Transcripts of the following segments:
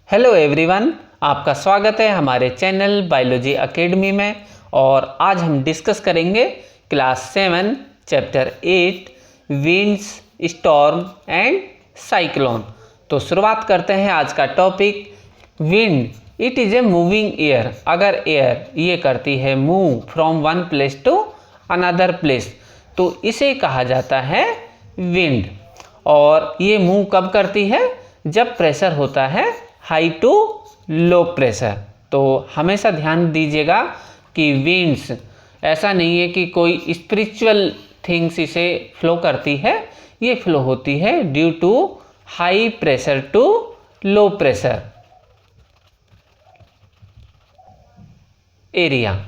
Hello everyone, आपका स्वागत है हमारे चैनल बायोलॉजी एकेडमी में। और आज हम डिस्कस करेंगे class 7 chapter 8 winds, storm and cyclone. तो शुरुआत करते हैं आज का topic. Wind it is a moving air. अगर एयर ये करती है move from one place to another place तो इसे कहा जाता है विंड। और ये मूव कब करती है? जब प्रेशर होता है हाई टू लो प्रेशर। तो हमेशा ध्यान दीजिएगा कि विंड्स ऐसा नहीं है कि कोई स्पिरिचुअल थिंग्स इसे फ्लो करती है, ये फ्लो होती है due to high pressure to low pressure area.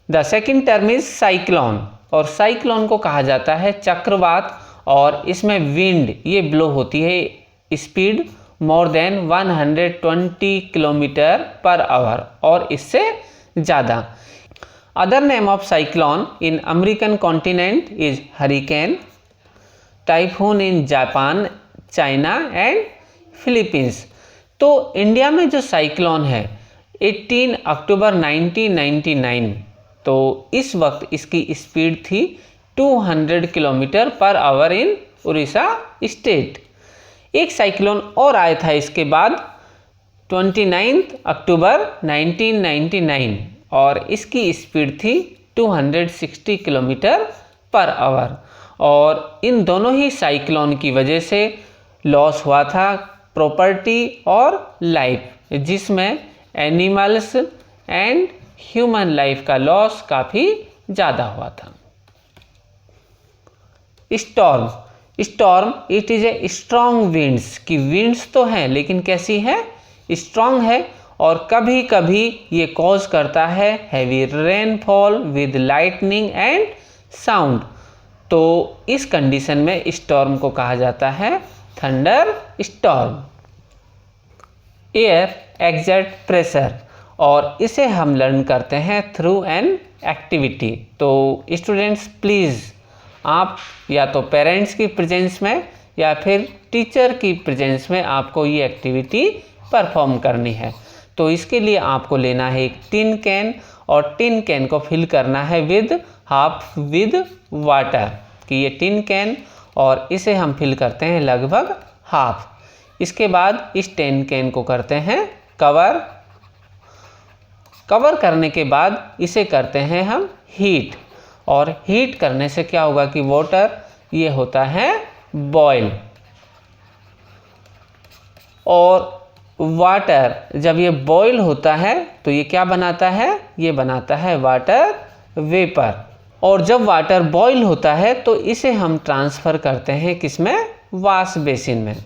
The second term is cyclone. और साइक्लोन को कहा जाता है चक्रवात। और इसमें विंड ये ब्लो होती है speed more than 120 kilometre per hour और इससे ज़्यादा। Other name of cyclone in American continent is hurricane, typhoon in Japan, China and Philippines. तो इंडिया में जो साइक्लोन है 18 अक्टूबर 1999, तो इस वक्त इसकी स्पीड थी 200 किलोमीटर पर आवर इन उड़ीसा स्टेट। एक साइक्लोन और आया था इसके बाद 29 अक्टूबर 1999 और इसकी स्पीड थी 260 किलोमीटर पर आवर। और इन दोनों ही साइक्लोन की वजह से लॉस हुआ था प्रॉपर्टी और लाइफ, जिसमें एनिमल्स एंड ह्यूमन लाइफ का लॉस काफ़ी ज़्यादा हुआ था। Storm it is a strong winds. की विंड्स तो हैं लेकिन कैसी है? स्ट्रॉन्ग है। और कभी कभी ये कॉज करता है heavy rainfall with lightning and sound. तो इस कंडीशन में स्टॉर्म को कहा जाता है thunder storm. Air exert pressure और इसे हम लर्न करते हैं थ्रू एन एक्टिविटी। तो स्टूडेंट्स प्लीज़ आप या तो पेरेंट्स की प्रेजेंस में या फिर टीचर की प्रेजेंस में आपको ये एक्टिविटी परफॉर्म करनी है। तो इसके लिए आपको लेना है एक टिन कैन और टिन कैन को फिल करना है विद वाटर। कि ये टिन कैन और इसे हम फिल करते हैं लगभग हाफ। इसके बाद इस टिन कैन को करते हैं कवर करने के बाद इसे करते हैं हम हीट। और हीट करने से क्या होगा कि वाटर ये होता है बॉयल। और वाटर जब ये बॉयल होता है तो ये क्या बनाता है? ये बनाता है वाटर वेपर। और जब वाटर बॉयल होता है तो इसे हम ट्रांसफ़र करते हैं किसमें? वॉश बेसिन में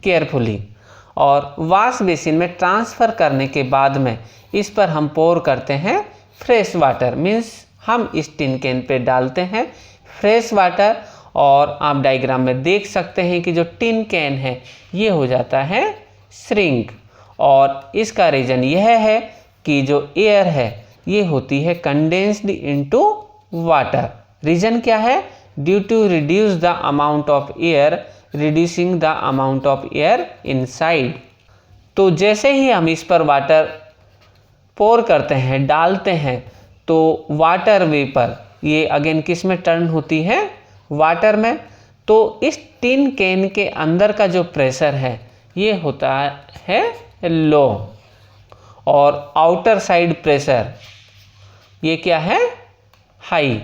केयरफुली। और वॉश बेसिन में ट्रांसफ़र करने के बाद में इस पर हम पोर करते हैं फ्रेश वाटर। मीन्स हम इस टिन कैन पे डालते हैं फ्रेश वाटर। और आप डायग्राम में देख सकते हैं कि जो टिन कैन है ये हो जाता है श्रिंक। और इसका रीज़न यह है कि जो एयर है ये होती है कंडेंस्ड इनटू वाटर। रीज़न क्या है? Due to reduce the amount of air, reducing the amount of air inside. तो जैसे ही हम इस पर वाटर पोर करते हैं, डालते हैं, तो वाटर वेपर ये अगेन किस में टर्न होती है? वाटर में। तो इस टिन कैन के अंदर का जो प्रेशर है ये होता है लो। और आउटर साइड प्रेशर ये क्या है? हाई।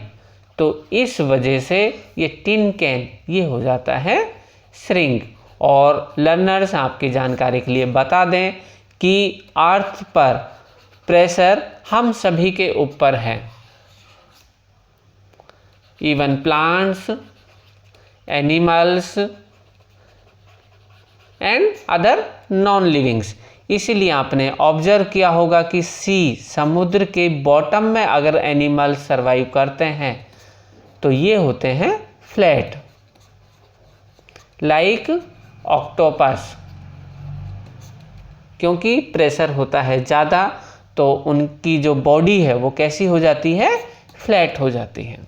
तो इस वजह से ये टिन कैन ये हो जाता है श्रिंक। और लर्नर्स आपकी जानकारी के लिए बता दें कि अर्थ पर प्रेशर हम सभी के ऊपर है। Even plants, animals and other non livings. इसीलिए आपने ऑब्जर्व किया होगा कि समुद्र के बॉटम में अगर एनिमल्स सरवाइव करते हैं तो ये होते हैं फ्लैट, लाइक ऑक्टोपस। क्योंकि प्रेशर होता है ज़्यादा तो उनकी जो बॉडी है वो कैसी हो जाती है? फ्लैट हो जाती है।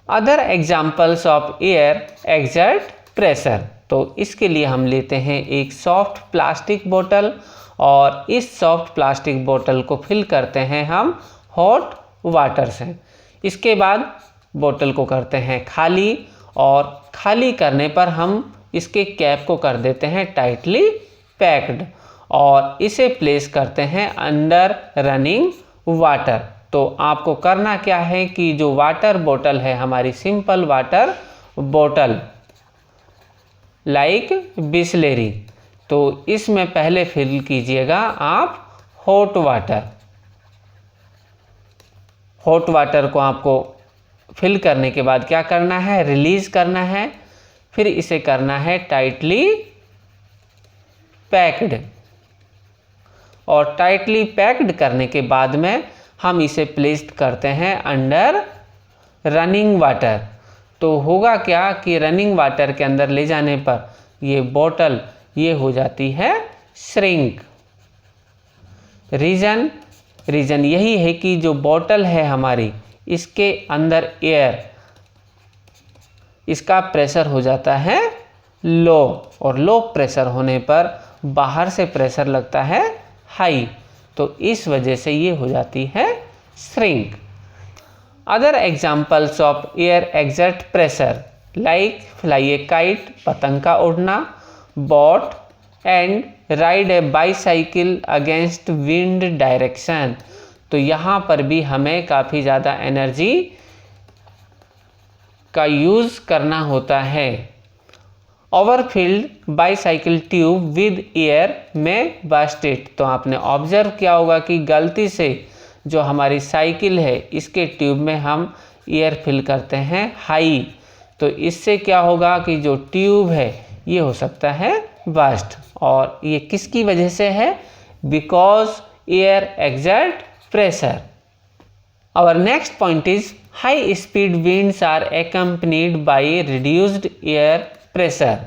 Other examples of air exert pressure. तो इसके लिए हम लेते हैं एक सॉफ्ट प्लास्टिक बोतल और इस सॉफ्ट प्लास्टिक बोतल को फिल करते हैं हम हॉट वाटर से। इसके बाद बोतल को करते हैं खाली और खाली करने पर हम इसके कैप को कर देते हैं टाइटली पैक्ड और इसे प्लेस करते हैं अंडर रनिंग वाटर। तो आपको करना क्या है कि जो वाटर बोतल है हमारी सिंपल वाटर बोतल लाइक बिसलेरी, तो इसमें पहले फिल कीजिएगा आप हॉट वाटर। हॉट वाटर को आपको फिल करने के बाद क्या करना है, रिलीज करना है, फिर इसे करना है टाइटली पैक्ड और टाइटली पैक्ड करने के बाद में हम इसे प्लेस करते हैं अंडर रनिंग वाटर। तो होगा क्या कि रनिंग वाटर के अंदर ले जाने पर ये बोतल ये हो जाती है श्रिंक। रीज़न यही है कि जो बोतल है हमारी इसके अंदर एयर, इसका प्रेशर हो जाता है लो और लो प्रेशर होने पर बाहर से प्रेशर लगता है हाई, तो इस वजह से ये हो जाती है shrink. Other examples of air exert pressure like fly A kite, पतंग का उड़ना, boat and ride A bicycle against wind direction. तो यहाँ पर भी हमें काफ़ी ज़्यादा एनर्जी का यूज़ करना होता है। Overfilled bicycle tube with air में बास्टेड। तो आपने ऑब्जर्व किया होगा कि गलती से जो हमारी साइकिल है इसके ट्यूब में हम एयर फिल करते हैं हाई, तो इससे क्या होगा कि जो ट्यूब है ये हो सकता है बस्ट। और ये किसकी वजह से है, because air exert pressure. Our next point is high speed winds are accompanied by reduced air pressure.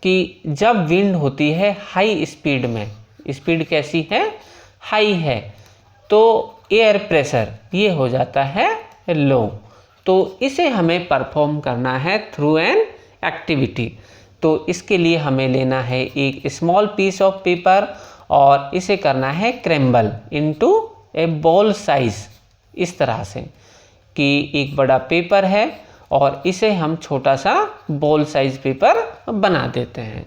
कि जब विंड होती है हाई स्पीड में, स्पीड कैसी है, हाई है, तो एयर प्रेशर ये हो जाता है लो। तो इसे हमें परफॉर्म करना है थ्रू एन एक्टिविटी। तो इसके लिए हमें लेना है एक स्मॉल पीस ऑफ पेपर और इसे करना है क्रैम्बल इनटू ए बॉल साइज। इस तरह से कि एक बड़ा पेपर है और इसे हम छोटा सा बॉल साइज पेपर बना देते हैं।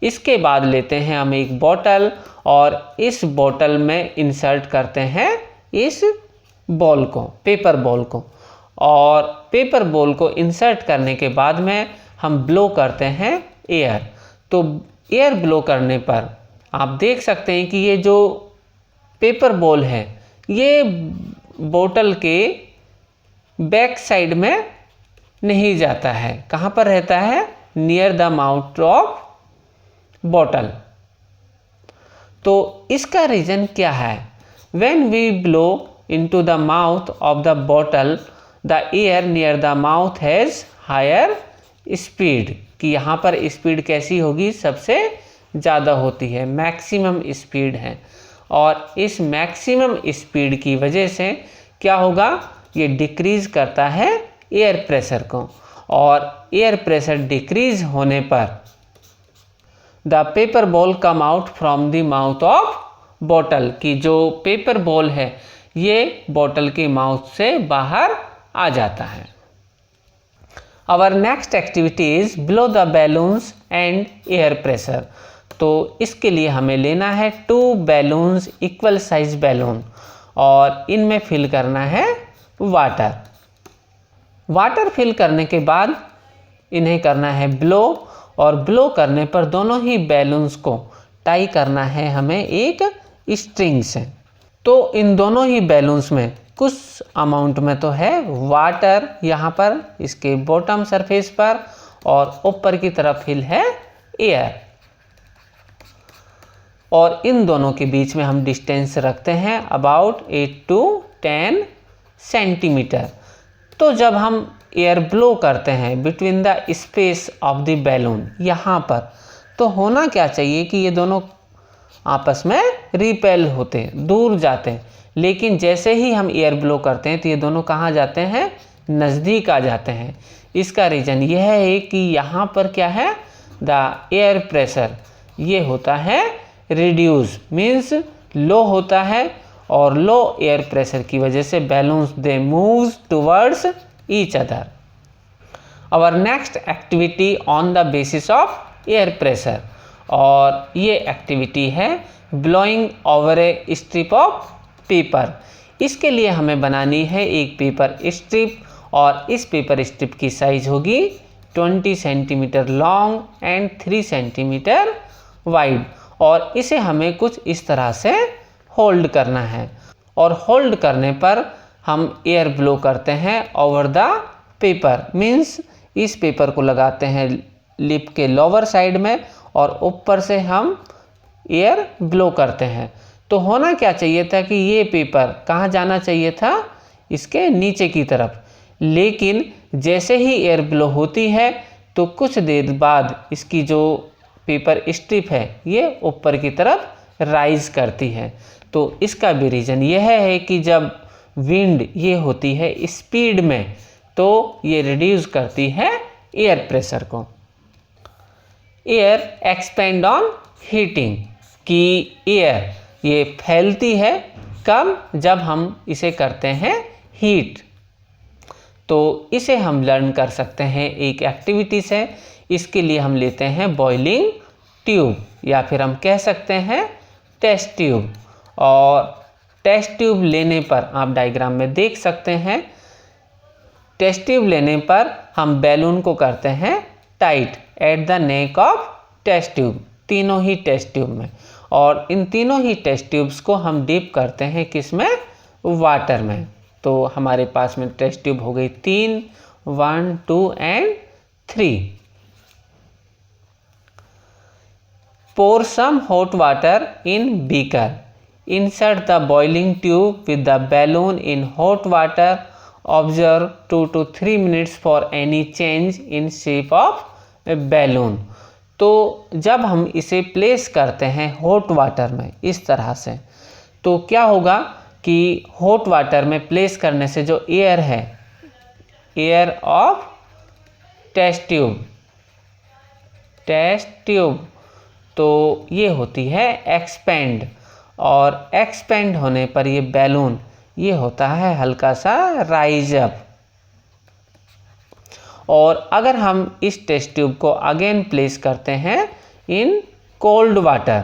इसके बाद लेते हैं हम एक बॉटल और इस बॉटल में इंसर्ट करते हैं इस बॉल को, पेपर बॉल को, और पेपर बॉल को इंसर्ट करने के बाद में हम ब्लो करते हैं एयर। तो एयर ब्लो करने पर आप देख सकते हैं कि ये जो पेपर बॉल है ये बोतल के बैक साइड में नहीं जाता है। कहाँ पर रहता है, near the mouth of bottle. तो इसका रीज़न क्या है, when we blow into the mouth of the bottle the air near the mouth has higher speed. कि यहाँ पर स्पीड कैसी होगी, सबसे ज़्यादा होती है, मैक्सिमम स्पीड है। और इस मैक्सिमम स्पीड की वजह से क्या होगा, ये डिक्रीज़ करता है एयर प्रेशर को, और एयर प्रेशर डिक्रीज़ होने पर the paper ball come out from the mouth of bottle. की जो पेपर बॉल है ये बॉटल के माउथ से बाहर आ जाता है। Our next activity is blow the balloons and air pressure. तो इसके लिए हमें लेना है 2 बैलून्स, इक्वल साइज बैलून, और इनमें फिल करना है वाटर। वाटर फिल करने के बाद इन्हें करना है ब्लो, और ब्लो करने पर दोनों ही बैलून्स को टाई करना है हमें एक स्ट्रिंग से। तो इन दोनों ही बैलून्स में कुछ अमाउंट में तो है वाटर यहाँ पर इसके बॉटम सरफेस पर, और ऊपर की तरफ फिल है एयर। और इन दोनों के बीच में हम डिस्टेंस रखते हैं अबाउट 8 to 10 सेंटीमीटर। तो जब हम एयर ब्लो करते हैं between the space of the balloon यहाँ पर, तो होना क्या चाहिए कि ये दोनों आपस में रिपेल होते हैं, दूर जाते हैं। लेकिन जैसे ही हम एयर ब्लो करते हैं तो ये दोनों कहाँ जाते हैं, नज़दीक आ जाते हैं। इसका रीज़न यह है कि यहाँ पर क्या है, द एयर प्रेशर, ये होता है रिड्यूस, मीन्स लो होता है, और लो एयर प्रेशर की वजह से balloons they moves towards each other. Our next activity on the basis of air pressure, और ये एक्टिविटी है blowing over a strip of paper. इसके लिए हमें बनानी है एक पेपर स्ट्रिप, और इस पेपर स्ट्रिप की साइज होगी 20 centimetre long and 3 centimetre wide, और इसे हमें कुछ इस तरह से होल्ड करना है, और होल्ड करने पर हम एयर ब्लो करते हैं ओवर द पेपर, मीन्स इस पेपर को लगाते हैं लिप के लोअर साइड में और ऊपर से हम एयर ब्लो करते हैं। तो होना क्या चाहिए था कि ये पेपर कहाँ जाना चाहिए था, इसके नीचे की तरफ, लेकिन जैसे ही एयर ब्लो होती है तो कुछ देर बाद इसकी जो पेपर स्ट्रिप है ये ऊपर की तरफ राइज करती है। तो इसका भी रीज़न यह है कि जब विंड ये होती है स्पीड में तो ये रिड्यूस करती है एयर प्रेशर को। एयर एक्सपेंड ऑन हीटिंग, कि एयर ये फैलती है कब, जब हम इसे करते हैं हीट। तो इसे हम लर्न कर सकते हैं एक एक्टिविटी से। इसके लिए हम लेते हैं बॉइलिंग ट्यूब, या फिर हम कह सकते हैं टेस्ट ट्यूब, और टेस्ट ट्यूब लेने पर आप डायग्राम में देख सकते हैं, टेस्ट ट्यूब लेने पर हम बैलून को करते हैं tight at the neck of test tube, तीनों ही टेस्ट ट्यूब में, और इन तीनों ही टेस्ट ट्यूब्स को हम डिप करते हैं किस में, वाटर में। तो हमारे पास में टेस्ट ट्यूब हो गई 3, 1, 2 and 3। Pour some hot water in beaker. Insert the boiling tube with the balloon in hot water. Observe 2 to 3 minutes for any change in shape of a balloon. तो जब हम इसे प्लेस करते हैं hot water में इस तरह से, तो क्या होगा कि हॉट वाटर में प्लेस करने से जो एयर है, एयर ऑफ टेस्ट ट्यूब, तो ये होती है एक्सपेंड, और एक्सपेंड होने पर ये बैलून ये होता है हल्का सा राइज अप। और अगर हम इस टेस्ट ट्यूब को अगेन प्लेस करते हैं इन कोल्ड वाटर,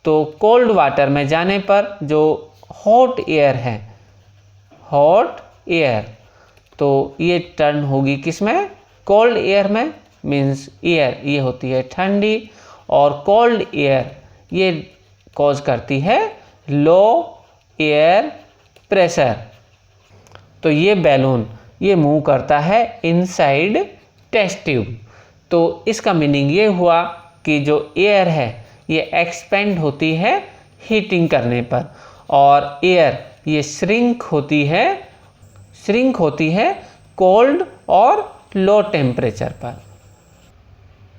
तो कोल्ड वाटर में जाने पर जो हॉट एयर है, हॉट एयर, तो ये टर्न होगी किसमें, कोल्ड एयर में, मीन्स एयर ये होती है ठंडी, और कोल्ड एयर ये कॉज करती है लो एयर प्रेशर। तो ये बैलून ये मूव करता है इनसाइड टेस्ट ट्यूब। तो इसका मीनिंग ये हुआ कि जो एयर है ये एक्सपेंड होती है हीटिंग करने पर, और एयर ये श्रिंक होती है कोल्ड और लो टेम्परेचर पर।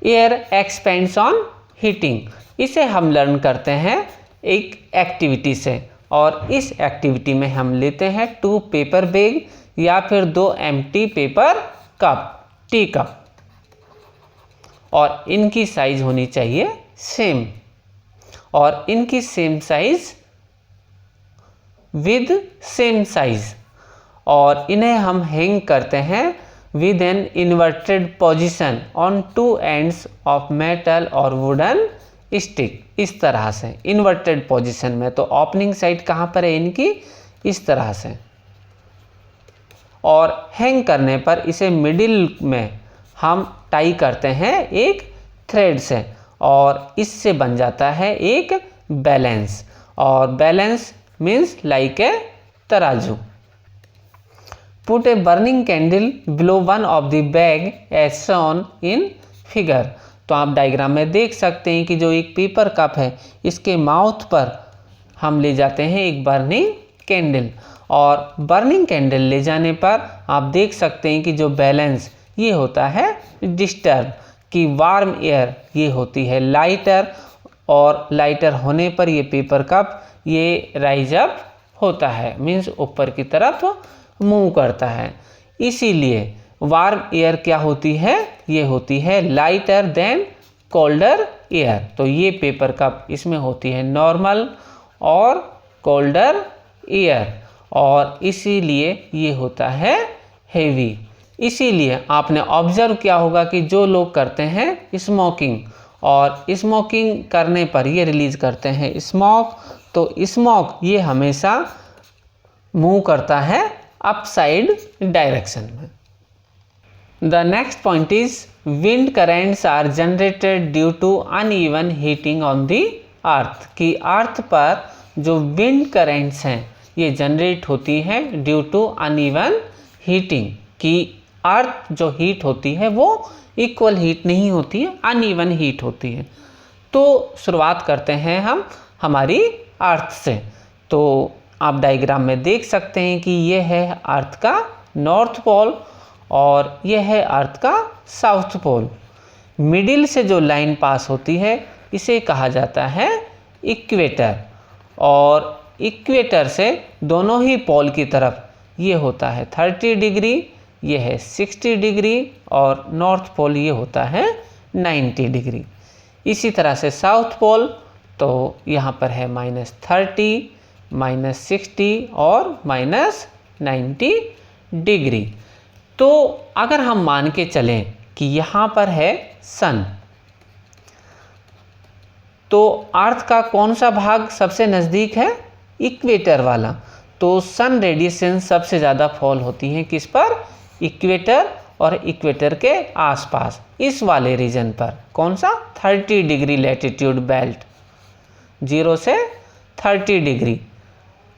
एयर एक्सपेंड्स ऑन हीटिंग, इसे हम लर्न करते हैं एक एक्टिविटी से, और इस एक्टिविटी में हम लेते हैं 2 पेपर बैग या फिर 2 empty paper cup, tea cup, और इनकी साइज होनी चाहिए सेम, और इनकी same size with same size, और इन्हें हम हैंग करते हैं with an inverted position on 2 ends of metal और wooden stick, इस तरह से इन्वर्टेड पोजीशन में। तो ओपनिंग साइड कहाँ पर है इनकी, इस तरह से, और हैंग करने पर इसे मिडिल में हम टाई करते हैं एक थ्रेड से, और इससे बन जाता है एक बैलेंस, और बैलेंस मीन्स लाइक ए तराजू। Put a burning candle below one of the bag as shown in figure। तो आप डायग्राम में देख सकते हैं कि जो एक पेपर कप है इसके माउथ पर हम ले जाते हैं एक बर्निंग कैंडल, और बर्निंग कैंडल ले जाने पर आप देख सकते हैं कि जो बैलेंस ये होता है डिस्टर्ब, कि वार्म एयर ये होती है लाइटर, और लाइटर होने पर ये पेपर कप ये राइज अप होता है, मीन्स ऊपर की तरफ मूव करता है। इसीलिए वार्म एयर क्या होती है, ये होती है लाइटर देन कोल्डर एयर। तो ये पेपर कप इसमें होती है नॉर्मल और कोल्डर एयर, और इसीलिए ये होता है हेवी। इसीलिए आपने ऑब्जर्व किया होगा कि जो लोग करते हैं स्मोकिंग, और स्मोकिंग करने पर ये रिलीज करते हैं स्मोक, तो स्मोक ये हमेशा मूव करता है अपसाइड डायरेक्शन में। The next point is wind currents are generated due to uneven heating on the earth, कि अर्थ पर जो विंड करेंट्स हैं ये जनरेट होती हैं ड्यू टू अनइवन हीटिंग, कि अर्थ जो हीट होती है वो इक्वल हीट नहीं होती है, अनइवन हीट होती है। तो शुरुआत करते हैं हम हमारी अर्थ से। तो आप डायग्राम में देख सकते हैं कि ये है अर्थ का नॉर्थ पोल और ये है अर्थ का साउथ पोल। मिडिल से जो लाइन पास होती है इसे कहा जाता है इक्वेटर, और इक्वेटर से दोनों ही पोल की तरफ ये होता है 30 डिग्री, ये है 60 डिग्री, और नॉर्थ पोल ये होता है 90 डिग्री। इसी तरह से साउथ पोल, तो यहाँ पर है -30, -60 और -90 डिग्री। तो अगर हम मान के चलें कि यहाँ पर है सन, तो अर्थ का कौन सा भाग सबसे नज़दीक है, इक्वेटर वाला। तो सन रेडिएशन सबसे ज़्यादा फॉल होती है किस पर, इक्वेटर, और इक्वेटर के आसपास इस वाले रीजन पर, कौन सा, 30 डिग्री लैटिट्यूड बेल्ट, 0 से 30 degree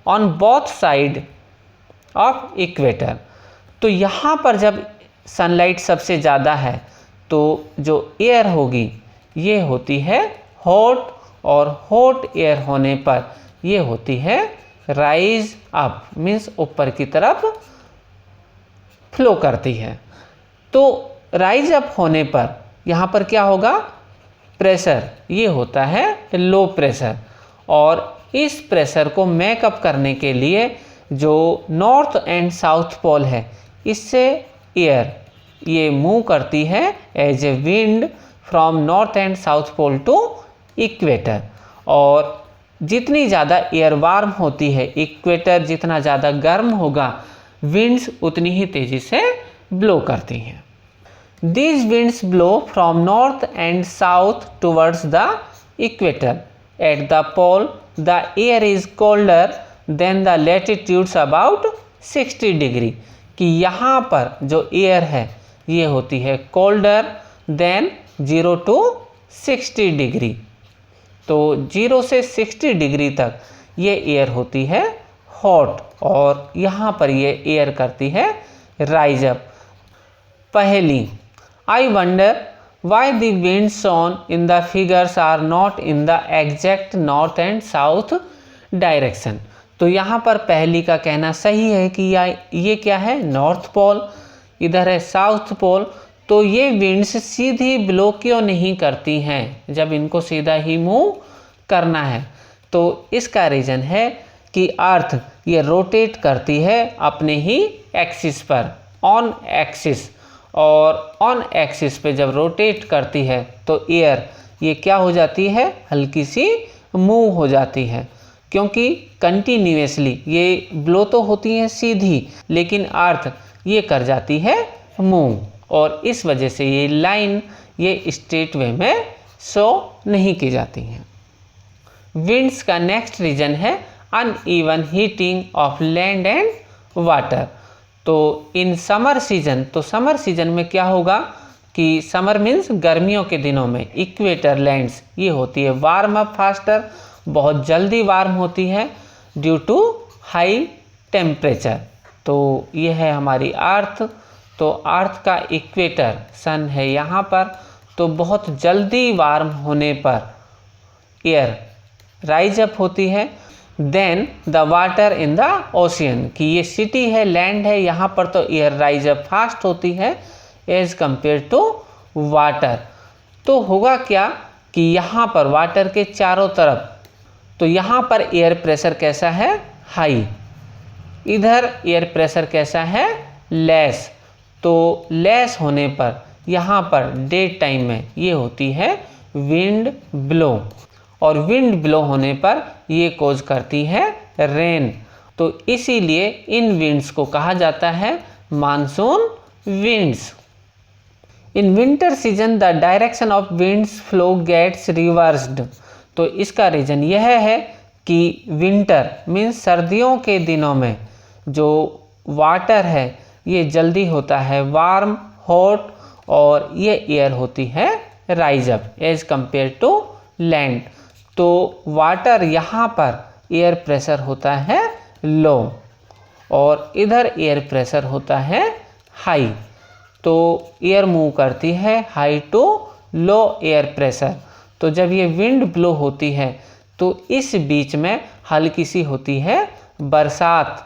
on both side of equator. तो यहाँ पर जब सनलाइट सबसे ज़्यादा है तो जो एयर होगी ये होती है हॉट, और हॉट एयर होने पर ये होती है राइज अप, मीन्स ऊपर की तरफ फ्लो करती है। तो राइज अप होने पर यहाँ पर क्या होगा, प्रेशर ये होता है लो प्रेशर, और इस प्रेशर को मेकअप करने के लिए जो नॉर्थ एंड साउथ पोल है इससे एयर ये मूव करती है as a wind from north and south pole to equator. और जितनी ज़्यादा एयर वार्म होती है, इक्वेटर जितना ज़्यादा गर्म होगा, विंड्स उतनी ही तेज़ी से ब्लो करती हैं। These winds blow from north and south towards the equator. At the pole, the air is colder than the latitudes about 60 degree. कि यहाँ पर जो एयर है ये होती है कोल्डर देन 0 to 60 डिग्री। तो 0 से 60 डिग्री तक ये एयर होती है हॉट, और यहाँ पर ये एयर करती है राइज अप। पहली, I wonder why the winds shown in the figures are not in the exact north and south direction. तो यहाँ पर पहली का कहना सही है कि ये क्या है, नॉर्थ पोल, इधर है साउथ पोल। तो ये विंड्स सीधी ब्लो क्यों नहीं करती हैं जब इनको सीधा ही मूव करना है। तो इसका रीज़न है कि अर्थ ये रोटेट करती है अपने ही एक्सिस पर, ऑन एक्सिस, और ऑन एक्सिस पे जब रोटेट करती है तो एयर ये क्या हो जाती है, हल्की सी मूव हो जाती है, क्योंकि कंटिन्यूसली ये ब्लो तो होती हैं सीधी, लेकिन अर्थ ये कर जाती है मूव, और इस वजह से ये लाइन ये स्ट्रेट वे में शो नहीं की जाती हैं। विंड्स का नेक्स्ट रीजन है uneven heating of land and water. तो इन समर सीजन, तो समर सीजन में क्या होगा कि समर मीन्स गर्मियों के दिनों में इक्वेटर लैंड्स ये होती है वार्म अप फास्टर, बहुत जल्दी वार्म होती है ड्यू टू हाई टेम्परेचर। तो ये है हमारी अर्थ। तो अर्थ का इक्वेटर सन है यहाँ पर, तो बहुत जल्दी वार्म होने पर एयर राइज अप होती है। Then the water in the ocean, कि ये सिटी है, लैंड है, यहाँ पर तो एयर राइज अप फास्ट होती है एज कंपेयर टू वाटर। तो होगा क्या कि यहाँ पर वाटर के चारों तरफ, तो यहाँ पर एयर प्रेशर कैसा है, हाई, इधर एयर प्रेशर कैसा है, लेस। तो तो लेस होने पर यहाँ पर डे टाइम में ये होती है विंड ब्लो, और विंड ब्लो होने पर ये कॉज करती है रेन। तो इसीलिए इन विंड्स को कहा जाता है monsoon winds. In winter season the direction of winds flow gets reversed. तो इसका रीज़न यह है कि विंटर मीन्स सर्दियों के दिनों में जो वाटर है ये जल्दी होता है वार्म हॉट, और ये एयर होती है rise up as compare to land. तो वाटर यहाँ पर एयर प्रेशर होता है लो और इधर एयर प्रेशर होता है हाई। तो एयर मूव करती है high to low air pressure. तो जब ये विंड ब्लो होती है तो इस बीच में हल्की सी होती है बरसात,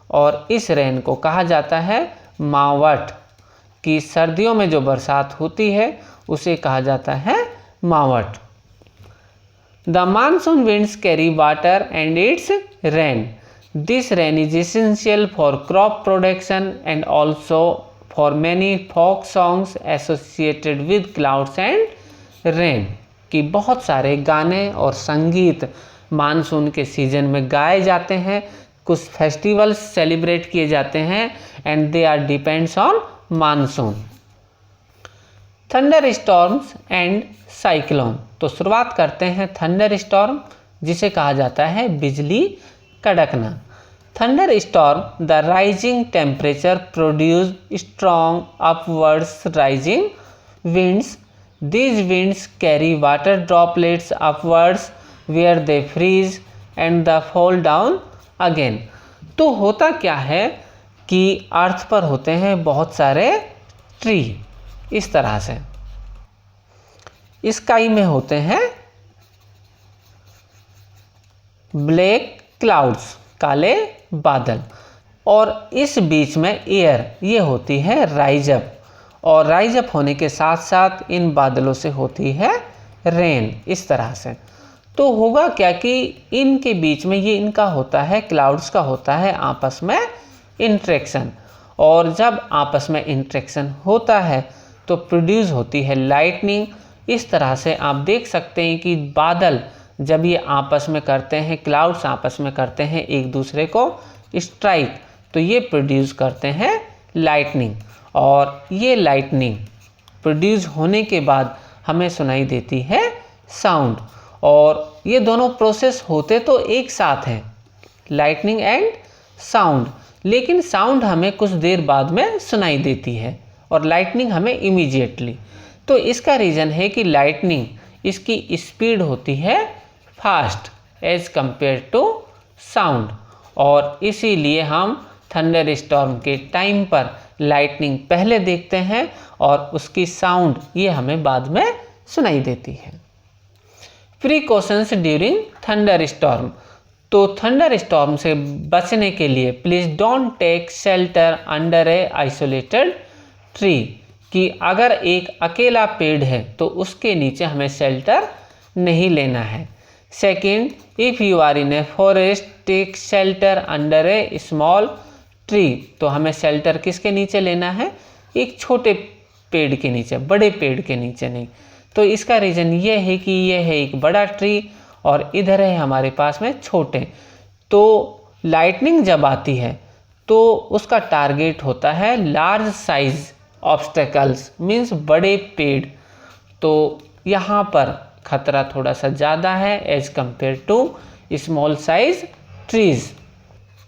और इस रेन को कहा जाता है मावट, कि सर्दियों में जो बरसात होती है उसे कहा जाता है मावट। The monsoon winds carry water and its rain. This rain is essential for crop production and also for many folk songs associated with clouds and rain. कि बहुत सारे गाने और संगीत मानसून के सीजन में गाए जाते हैं, कुछ फेस्टिवल्स सेलिब्रेट किए जाते हैं, and they are depends on monsoon. Thunder storms and cyclone. तो शुरुआत करते हैं थंडर स्टॉर्म, जिसे कहा जाता है बिजली कड़कना। Thunderstorm the rising temperature produce strong upwards rising winds. These winds carry water droplets upwards where they freeze and the fall down again. तो होता क्या है कि अर्थ पर होते हैं बहुत सारे ट्री, इस तरह से स्काई में होते हैं ब्लैक क्लाउड्स, काले बादल, और इस बीच में एयर ये होती है राइज अप, और राइज अप होने के साथ साथ इन बादलों से होती है रेन, इस तरह से। तो होगा क्या कि इनके बीच में ये इनका होता है क्लाउड्स का होता है आपस में इंट्रैक्शन, और जब आपस में इंट्रैक्शन होता है तो प्रोड्यूस होती है लाइटनिंग। इस तरह से आप देख सकते हैं कि बादल जब ये आपस में करते हैं, क्लाउड्स आपस में करते हैं एक दूसरे को स्ट्राइक, तो ये प्रोड्यूस करते हैं लाइटनिंग, और ये लाइटनिंग प्रोड्यूस होने के बाद हमें सुनाई देती है साउंड। और ये दोनों प्रोसेस होते तो एक साथ हैं, लाइटनिंग एंड साउंड, लेकिन साउंड हमें कुछ देर बाद में सुनाई देती है और लाइटनिंग हमें इमीडिएटली। तो इसका रीज़न है कि लाइटनिंग इसकी स्पीड होती है fast as compare to sound, और इसीलिए हम थंडर स्टॉर्म के टाइम पर लाइटनिंग पहले देखते हैं और उसकी साउंड ये हमें बाद में सुनाई देती है। Precautions during thunder storm. तो थंडर स्टॉर्म से बचने के लिए please don't take shelter under a isolated tree, कि अगर एक अकेला पेड़ है तो उसके नीचे हमें शेल्टर नहीं लेना है। Second, if you are in a forest take shelter under a small tree. तो हमें शेल्टर किसके नीचे लेना है? एक छोटे पेड़ के नीचे, बड़े पेड़ के नीचे नहीं। तो इसका रीज़न ये है कि ये है एक बड़ा ट्री और इधर है हमारे पास में छोटे। तो लाइटनिंग जब आती है तो उसका टारगेट होता है लार्ज साइज ऑब्स्टेकल्स, मीन्स बड़े पेड़। तो यहाँ पर खतरा थोड़ा सा ज़्यादा है as compare to small size trees.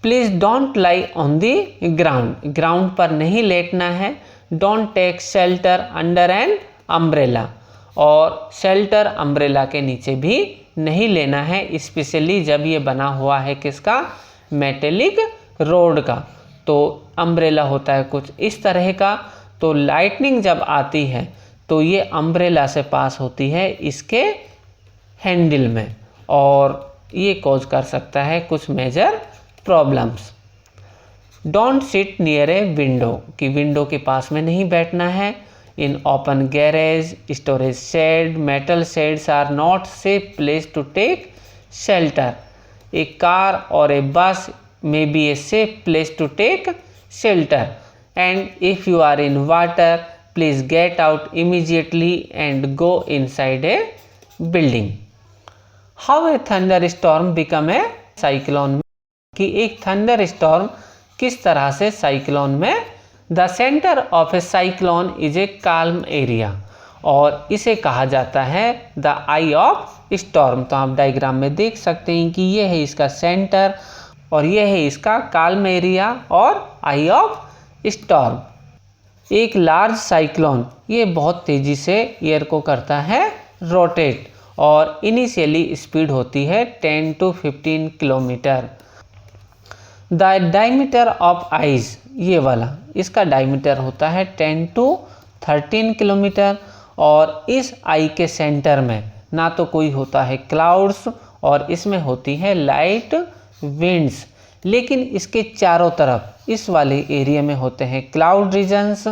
Please don't lie on the ground, ground पर नहीं लेटना है। Don't take shelter under an umbrella, और शेल्टर अम्ब्रेला के नीचे भी नहीं लेना है, स्पेशली जब ये बना हुआ है किसका? मेटेलिक रोड का। तो अम्ब्रेला होता है कुछ इस तरह का। तो लाइटनिंग जब आती है तो ये अम्ब्रेला से पास होती है इसके हैंडल में, और ये कॉज कर सकता है कुछ major problems. Don't sit near a window, कि विंडो के पास में नहीं बैठना है। In open garage, storage shed, metal sheds are not safe place to take shelter. A car और a bus may be a safe place to take shelter. and if you are in water, please get out immediately and go inside a building. How a thunderstorm become a cyclone? कि एक thunder storm किस तरह से cyclone में, the centre of A cyclone is A calm area, और इसे कहा जाता है द आई ऑफ स्टॉर्म। तो आप डायग्राम में देख सकते हैं कि ये है इसका सेंटर और ये है इसका काल्म एरिया और आई ऑफ स्टॉर्म। एक लार्ज साइक्लोन ये बहुत तेज़ी से एयर को करता है रोटेट, और इनिशियली स्पीड होती है 10 to 15 kilometre. The diameter of eyes, ये वाला इसका डायमीटर होता है 10 to 13 किलोमीटर, और इस आई के सेंटर में ना तो कोई होता है क्लाउड्स और इसमें होती है लाइट विंड्स, लेकिन इसके चारों तरफ इस वाले एरिया में होते हैं क्लाउड रीजन्स,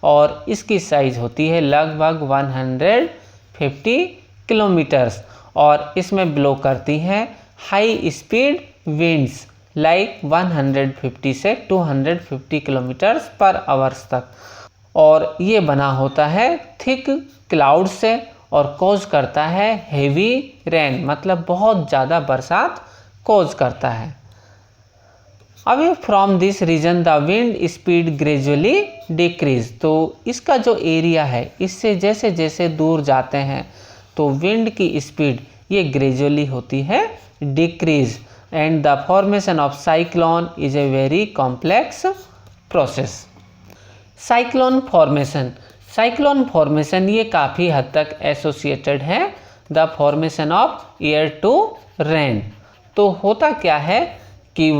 और इसकी साइज होती है लगभग 150 किलोमीटर्स, और इसमें ब्लो करती हैं हाई स्पीड विंड्स लाइक 150 से 250 किलोमीटर्स पर आवर्स तक, और ये बना होता है थिक क्लाउड से और कॉज करता है हेवी रेन, मतलब बहुत ज़्यादा बरसात कॉज करता है। Away from this region the wind speed gradually decrease, तो इसका जो एरिया है इससे जैसे जैसे दूर जाते हैं तो विंड की स्पीड ये ग्रेजुअली होती है decrease, and the formation of cyclone is a very complex process. Cyclone formation ये काफ़ी हद तक एसोसिएटेड है the formation of air to rain. तो होता क्या है कि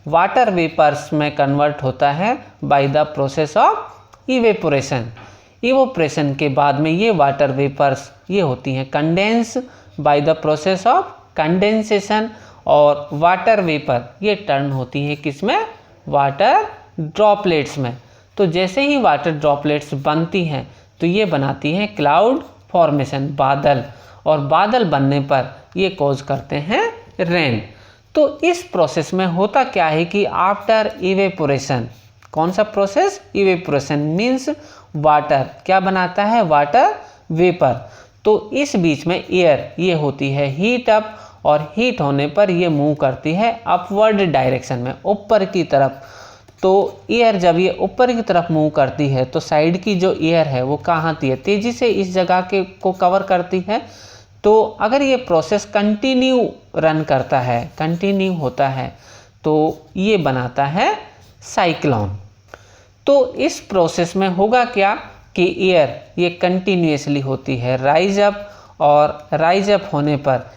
वाटर वेपर्स में कन्वर्ट होता है by the process of evaporation. Evaporation के बाद में ये वाटर वेपर्स ये होती हैं condense by the process of condensation, और वाटर वेपर ये टर्न होती है किसमें, वाटर ड्रॉपलेट्स में। तो जैसे ही वाटर ड्रॉपलेट्स बनती हैं तो ये बनाती हैं क्लाउड फॉर्मेशन, बादल, और बादल बनने पर ये कॉज करते हैं रेन। तो इस प्रोसेस में होता क्या है कि आफ्टर इवेपोरेशन, कौन सा प्रोसेस, इवेपोरेशन मीन्स वाटर क्या बनाता है, वाटर वेपर। तो इस बीच में एयर ये होती है हीट अप, और हीट होने पर ये मूव करती है अपवर्ड डायरेक्शन में, ऊपर की तरफ। तो एयर जब ये ऊपर की तरफ मूव करती है तो साइड की जो एयर है वो कहाँ आती है, तेज़ी से इस जगह के को कवर करती है। तो अगर ये प्रोसेस कंटिन्यू रन करता है, कंटिन्यू होता है, तो ये बनाता है साइक्लोन। तो इस प्रोसेस में होगा क्या कि एयर ये कंटिन्यूसली होती है राइज अप, और राइज अप होने पर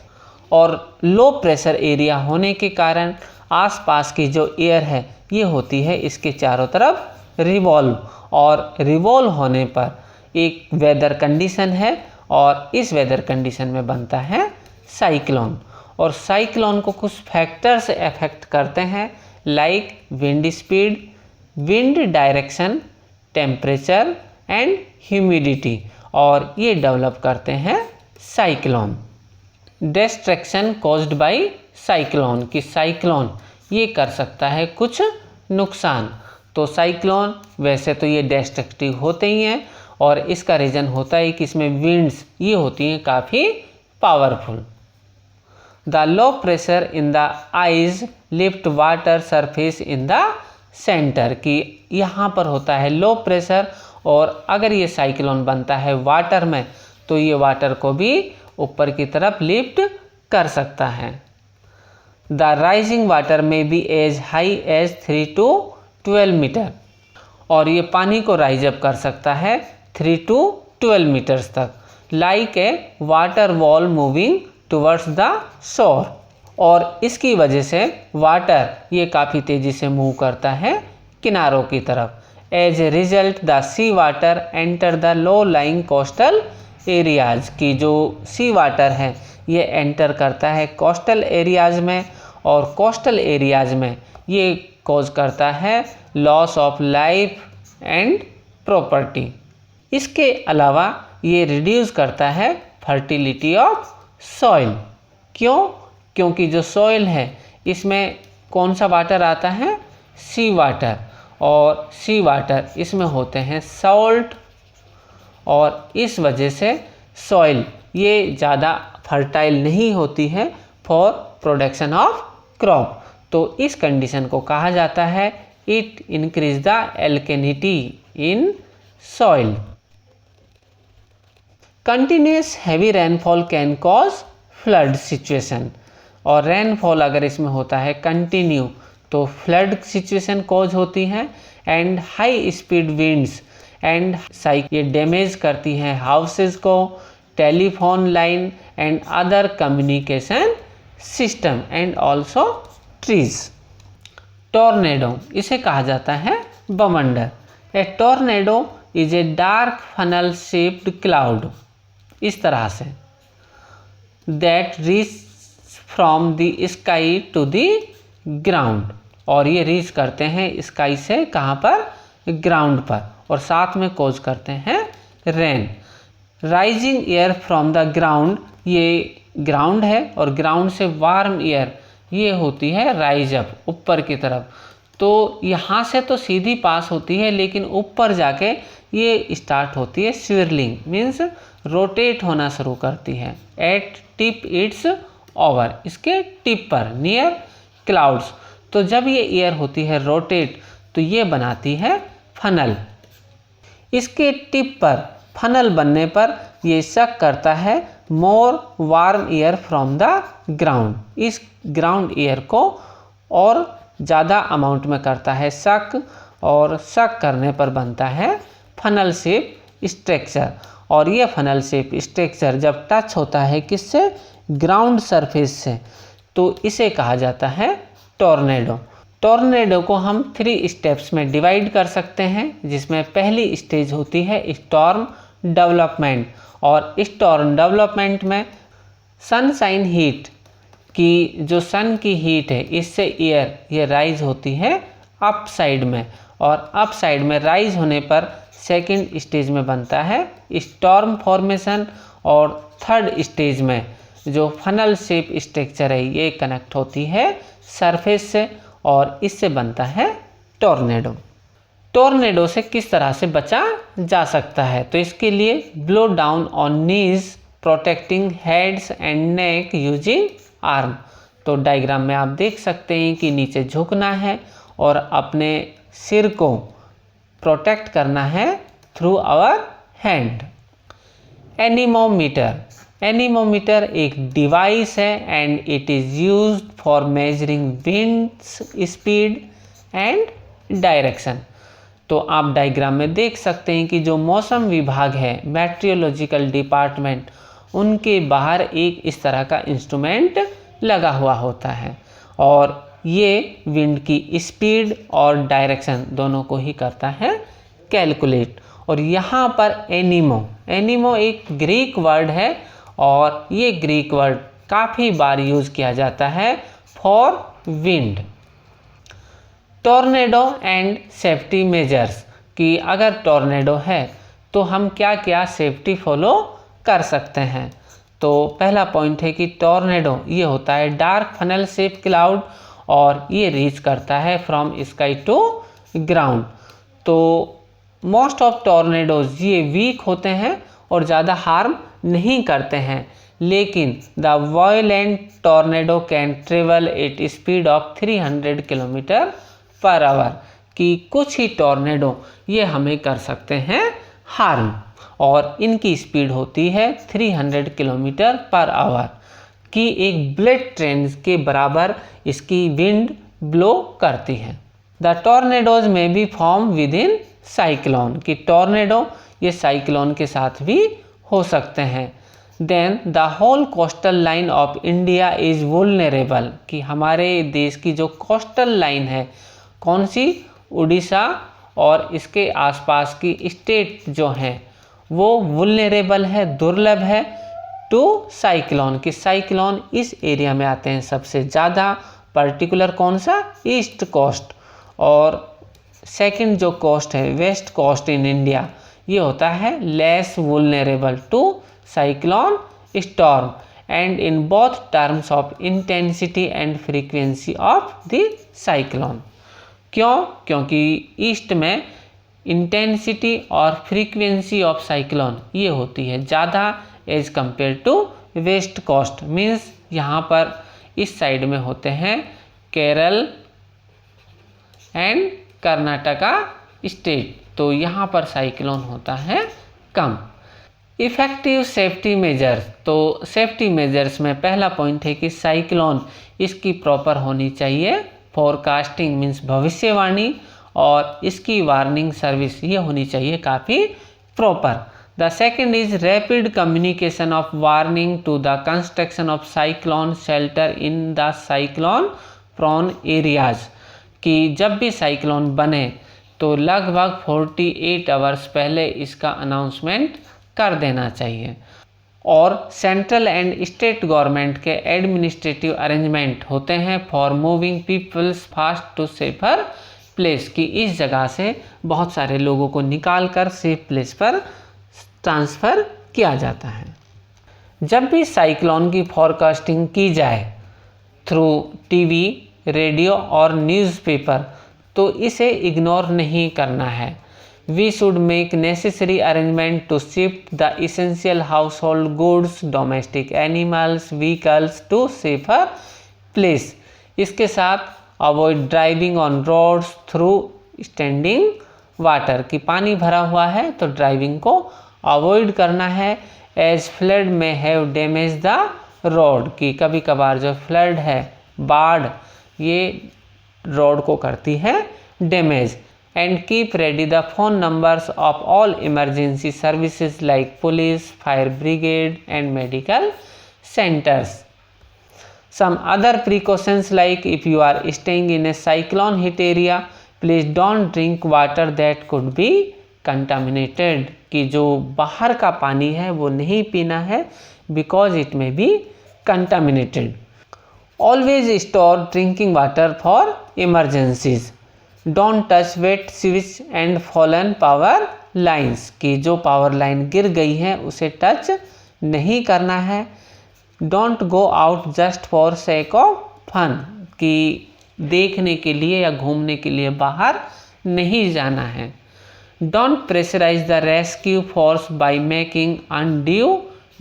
और लो प्रेशर एरिया होने के कारण आसपास की जो एयर है ये होती है इसके चारों तरफ रिवॉल्व, और रिवॉल्व होने पर एक वेदर कंडीशन है, और इस वेदर कंडीशन में बनता है साइक्लोन। और साइक्लोन को कुछ फैक्टर्स अफेक्ट करते हैं like wind speed, wind direction, temperature and humidity, और ये डेवलप करते हैं cyclone. Distraction caused by cyclone, कि साइक्लोन ये कर सकता है कुछ नुकसान। तो साइक्लोन वैसे तो ये डिस्ट्रक्टिव होते ही हैं, और इसका रीज़न होता है कि इसमें विंड्स ये होती हैं काफ़ी powerful. The low pressure in the eyes lift water surface in the centre, कि यहाँ पर होता है लो प्रेशर, और अगर ये साइक्लोन बनता है वाटर में तो ये वाटर को भी ऊपर की तरफ लिफ्ट कर सकता है। द राइजिंग वाटर में be as high as 3 to 12 metre, और ये पानी को राइज अप कर सकता है 3 to 12 मीटर्स तक, like a water wall moving towards the shore, और इसकी वजह से वाटर ये काफ़ी तेज़ी से मूव करता है किनारों की तरफ। As a result the sea water enter the low lying coastal areas, की जो सी वाटर है ये एंटर करता है कोस्टल एरियाज़ में, और कोस्टल एरियाज़ में ये कॉज करता है loss of life and property. इसके अलावा ये रिड्यूस करता है फर्टिलिटी ऑफ सॉइल। क्यों? क्योंकि जो सॉइल है इसमें कौन सा वाटर आता है, सी वाटर, और सी वाटर इसमें होते हैं सॉल्ट, और इस वजह से सॉइल ये ज़्यादा फर्टाइल नहीं होती है फॉर प्रोडक्शन ऑफ क्रॉप। तो इस कंडीशन को कहा जाता है it increase the alkalinity in soil. Continuous heavy rainfall can cause flood situation, और रेनफॉल अगर इसमें होता है कंटिन्यू तो फ्लड सिचुएशन कॉज होती है। And high speed winds and ये डैमेज करती हैं हाउसेस को, telephone line and other communication system and also trees. Tornado इसे कहा जाता है बवंडर। A tornado is a dark funnel shaped cloud, इस तरह से, that reach from the sky to the ground, और ये रीच करते हैं स्काई से कहाँ पर, ग्राउंड पर, और साथ में कॉज करते हैं rain. Rising air from the ground, ये ग्राउंड है और ग्राउंड से वार्म एयर ये होती है राइज अप, ऊपर की तरफ। तो यहाँ से तो सीधी पास होती है लेकिन ऊपर जाके ये स्टार्ट होती है स्विरलिंग, मीन्स रोटेट होना शुरू करती है। एट टिप इट्स ओवर, इसके टिप पर, नियर क्लाउड्स। तो जब ये एयर होती है रोटेट तो ये बनाती है फनल। इसके टिप पर फनल बनने पर ये शक करता है more warm air from the ground, इस ग्राउंड एयर को और ज़्यादा अमाउंट में करता है शक, और शक करने पर बनता है फनल शेप स्ट्रक्चर। और ये फनल शेप स्ट्रक्चर जब टच होता है किससे, ग्राउंड सरफेस से, तो इसे कहा जाता है टॉर्नेडो। टॉर्नेडो को हम 3 स्टेप्स में डिवाइड कर सकते हैं, जिसमें पहली स्टेज होती है स्टॉर्म डेवलपमेंट, और स्टॉर्म डेवलपमेंट में सनशाइन हीट की, जो सन की हीट है इससे एयर ये राइज होती है अप साइड में, और अप साइड में राइज होने पर सेकंड स्टेज में बनता है स्टॉर्म फॉर्मेशन, और थर्ड स्टेज में जो फनल शेप स्ट्रक्चर है ये कनेक्ट होती है सरफेस से, और इससे बनता है टॉर्नेडो। टॉर्नेडो से किस तरह से बचा जा सकता है, तो इसके लिए blow down on knees protecting heads and neck using arm. तो डायग्राम में आप देख सकते हैं कि नीचे झुकना है और अपने सिर को प्रोटेक्ट करना है through our hand. Anemometer, anemometer एक डिवाइस है and it is used for measuring winds speed and direction. तो आप डायग्राम में देख सकते हैं कि जो मौसम विभाग है, मेट्रियोलॉजिकल डिपार्टमेंट, उनके बाहर एक इस तरह का इंस्ट्रूमेंट लगा हुआ होता है, और ये विंड की स्पीड और डायरेक्शन दोनों को ही करता है कैलकुलेट। और यहाँ पर एनीमो, एनीमो एक ग्रीक वर्ड है, और ये ग्रीक वर्ड काफ़ी बार यूज़ किया जाता है for wind. Tornado and safety measures, कि अगर टॉर्नेडो है तो हम क्या क्या सेफ्टी फॉलो कर सकते हैं। तो पहला पॉइंट है कि टॉर्नेडो ये होता है डार्क फनल शेप क्लाउड, और ये रीच करता है फ्रॉम स्काई टू ग्राउंड। तो मोस्ट ऑफ टॉर्नेडोज ये वीक होते हैं और ज़्यादा हार्म नहीं करते हैं, लेकिन the violent tornado can travel at speed of 300 kilometre per hour, कि कुछ ही टॉर्नेडो ये हमें कर सकते हैं हार्म, और इनकी स्पीड होती है 300 किलोमीटर पर आवर, की एक बुलेट ट्रेन के बराबर इसकी विंड ब्लो करती है। The tornadoes may be form within cyclone, कि टॉर्नेडो ये साइक्लोन के साथ भी हो सकते हैं। Then the whole coastal line of India is vulnerable, कि हमारे देश की जो कोस्टल लाइन है, कौन सी, उड़ीसा और इसके आसपास की स्टेट जो हैं वो वुल्नरेबल है, दुर्लभ है टू साइक्लोन, कि साइक्लोन इस एरिया में आते हैं सबसे ज़्यादा। पर्टिकुलर कौन सा, ईस्ट कोस्ट, और सेकंड जो कोस्ट है वेस्ट कोस्ट इन इंडिया, ये होता है less vulnerable to cyclone storm, and in both terms of intensity and frequency of the cyclone. क्यों? क्योंकि ईस्ट में इंटेंसिटी और फ्रीक्वेंसी ऑफ साइक्लोन ये होती है ज़्यादा as compare to west coast. Means यहाँ पर इस साइड में होते हैं केरल एंड कर्नाटका स्टेट, तो यहाँ पर साइक्लोन होता है कम। इफ़ेक्टिव सेफ्टी मेजर्स, तो सेफ्टी मेजर्स में पहला पॉइंट है कि साइक्लोन इसकी प्रॉपर होनी चाहिए फोरकास्टिंग मीन्स भविष्यवाणी, और इसकी वार्निंग सर्विस ये होनी चाहिए काफ़ी proper. The second is rapid communication of warning to the construction of cyclone shelter in the cyclone prone areas, कि जब भी साइक्लोन बने तो लगभग 48 आवर्स पहले इसका अनाउंसमेंट कर देना चाहिए। और सेंट्रल एंड स्टेट गवर्नमेंट के एडमिनिस्ट्रेटिव अरेंजमेंट होते हैं for moving peoples fast to safer place, की इस जगह से बहुत सारे लोगों को निकाल कर सेफ प्लेस पर ट्रांसफ़र किया जाता है। जब भी साइक्लोन की फॉरकास्टिंग की जाए थ्रू टीवी, रेडियो और न्यूज़पेपर, तो इसे इग्नोर नहीं करना है। We should make necessary arrangement to shift the essential household goods, domestic animals, vehicles to safer place. इसके साथ avoid driving on roads through standing water, कि पानी भरा हुआ है तो ड्राइविंग को अवॉइड करना है। एज फ्लड में हैव डैमेज द रोड, कि कभी कभार जो फ्लड है, बाढ़, ये रोड को करती है damage. And keep ready the phone numbers of all emergency services like police, fire brigade and medical centres. Some other precautions, like if you are staying in a cyclone hit area, please don't drink water that could be contaminated, कि जो बाहर का पानी है वो नहीं पीना है because it may be contaminated. Always store drinking water for emergencies. Don't touch wet sewage and fallen power lines, कि जो पावर लाइन गिर गई है उसे टच नहीं करना है। Don't go out just for sake of fun, कि देखने के लिए या घूमने के लिए बाहर नहीं जाना है। Don't pressurise the rescue force by making undue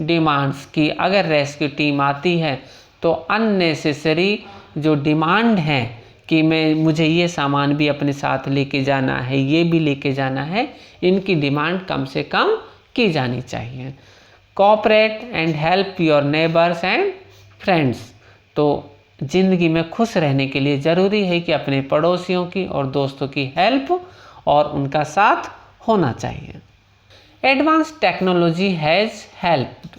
demands, कि अगर रेस्क्यू टीम आती है तो अननेसेसरी जो डिमांड है कि मुझे ये सामान भी अपने साथ लेके जाना है, ये भी लेके जाना है, इनकी डिमांड कम से कम की जानी चाहिए। Cooperate and help your neighbours and friends, तो ज़िंदगी में खुश रहने के लिए ज़रूरी है कि अपने पड़ोसियों की और दोस्तों की हेल्प और उनका साथ होना चाहिए। एडवांस टेक्नोलॉजी हैज़ हेल्प्ड,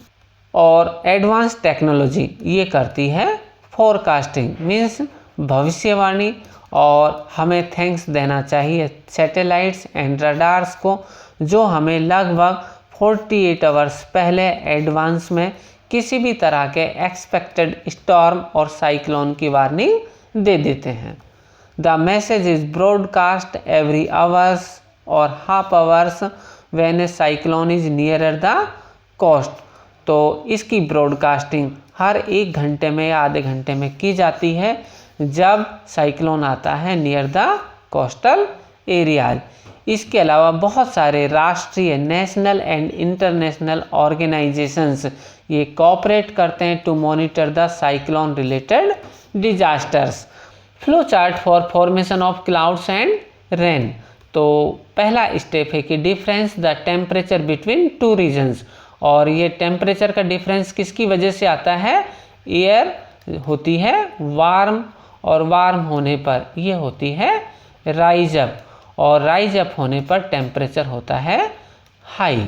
और एडवांस टेक्नोलॉजी ये करती है फोरकास्टिंग मीन्स भविष्यवाणी, और हमें थैंक्स देना चाहिए सैटेलाइट्स एंड रडार्स को, जो हमें लगभग 48 आवर्स पहले एडवांस में किसी भी तरह के एक्सपेक्टेड स्टॉर्म और साइक्लोन की वार्निंग दे देते हैं। The message is broadcast every hours और half hours when a cyclone is nearer the coast, तो इसकी ब्रॉडकास्टिंग हर 1 घंटे में या आधे घंटे में की जाती है जब साइक्लोन आता है नियर द कोस्टल एरियाज। इसके अलावा बहुत सारे राष्ट्रीय, नेशनल एंड इंटरनेशनल ऑर्गेनाइजेशंस ये कोऑपरेट करते हैं to monitor the cyclone related disasters. Flow chart for formation of clouds and rain, तो पहला स्टेप है कि difference the temperature between 2 regions, और ये टेम्परेचर का डिफरेंस किसकी वजह से आता है? एयर होती है वार्म, और वार्म होने पर ये होती है राइज अप, और राइज अप होने पर टेम्परेचर होता है हाई।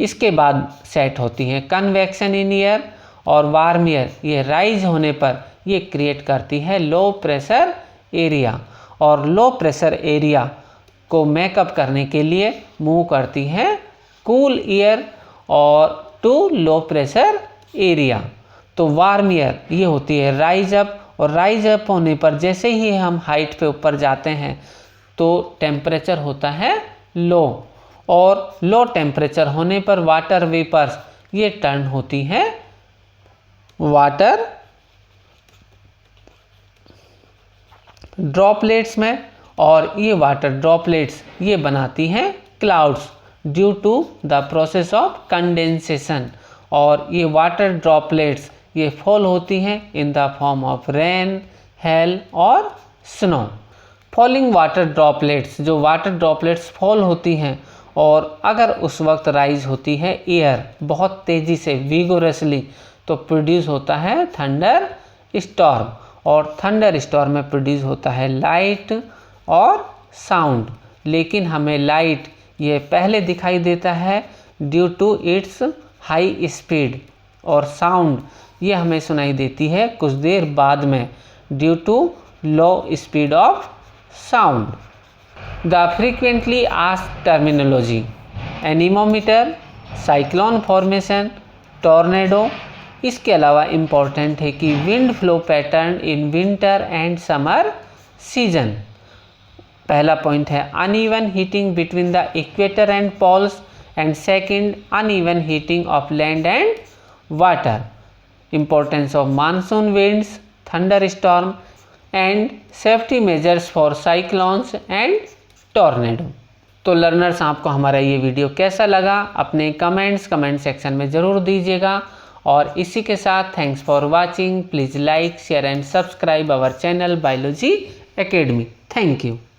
इसके बाद सेट होती है कन्वेक्शन इन एयर और वार्म एयर, ये राइज होने पर ये क्रिएट करती है लो प्रेशर एरिया, और लो प्रेशर एरिया को मेकअप करने के लिए मूव करती है कूल एयर और टू लो प्रेशर एरिया। तो वार्म एयर ये होती है राइज अप, और राइज अप होने पर जैसे ही हम हाइट पे ऊपर जाते हैं तो टेम्परेचर होता है लो, और लो टेम्परेचर होने पर वाटर वेपर्स ये टर्न होती हैं वाटर ड्रॉपलेट्स में, और ये वाटर ड्रॉपलेट्स ये बनाती हैं clouds due to the process of condensation. और ये वाटर ड्रॉपलेट्स ये फॉल होती हैं in the form of rain, hail और स्नो। फॉलिंग वाटर ड्रॉपलेट्स, जो वाटर ड्रॉपलेट्स फॉल होती हैं और अगर उस वक्त राइज होती है एयर बहुत तेज़ी से विगोरसली, तो प्रोड्यूस होता है थंडर स्टॉर्म, और थंडर स्टॉर्म में प्रोड्यूस होता है लाइट और साउंड। लेकिन हमें लाइट ये पहले दिखाई देता है due to its high speed, और साउंड ये हमें सुनाई देती है कुछ देर बाद में due to low speed of sound. The frequently asked terminology: anemometer, cyclone formation, tornado. इसके अलावा इम्पॉर्टेंट है कि wind flow pattern in winter and summer season. पहला पॉइंट है uneven heating between the equator and poles, and second uneven heating of land and water. Importance of monsoon winds, thunder storm and safety measures for cyclones and tornado. तो learners, आपको हमारा ये video कैसा लगा अपने comment section में ज़रूर दीजिएगा। और इसी के साथ thanks for watching. Please like, share and subscribe our channel biology academy. Thank you.